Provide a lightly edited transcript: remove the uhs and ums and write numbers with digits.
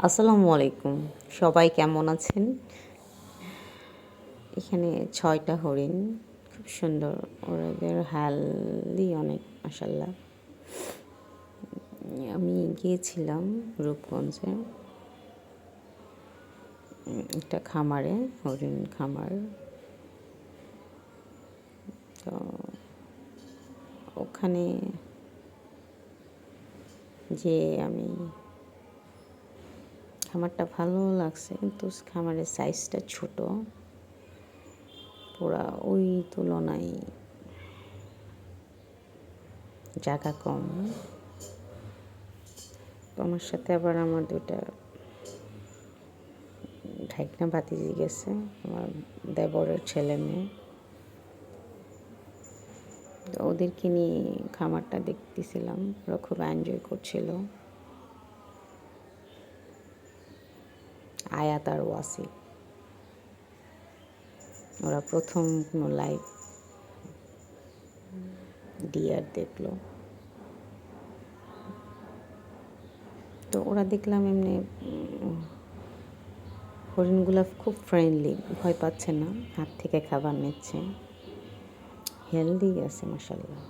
আসসালামু আলাইকুম। সবাই কেমন আছেন? এখানে ৬টা হরিণ, খুব সুন্দর। ওদের হেলদি অনেক, মাশাআল্লাহ। আমি গিয়েছিলাম রূপগঞ্জে একটা খামারে, হরিণ খামার। তো ওখানে যে আমি খামারটা ভালো লাগছে, কিন্তু খামারের সাইজটা ছোট, পুরা ওই তুলনায় জায়গা কম। তো আমার সাথে আবার আমার দুটা ঢাকনা ভাতিজি গেছে, আমার দেবরের ছেলে মেয়ে। তো ওদেরকে নিয়ে খামারটা দেখতেছিলাম, ওরা খুব এনজয় করছিল। আয়াত আর ওয়াসি, ওরা প্রথম কোনো লাইভ ডিয়ার দেখলো। তো ওরা দেখলাম এমনি হরিণগুলো খুব ফ্রেন্ডলি, ভয় পাচ্ছে না, হাত থেকে খাবার নিচ্ছে, হেলদি আছে মাশাআল্লাহ।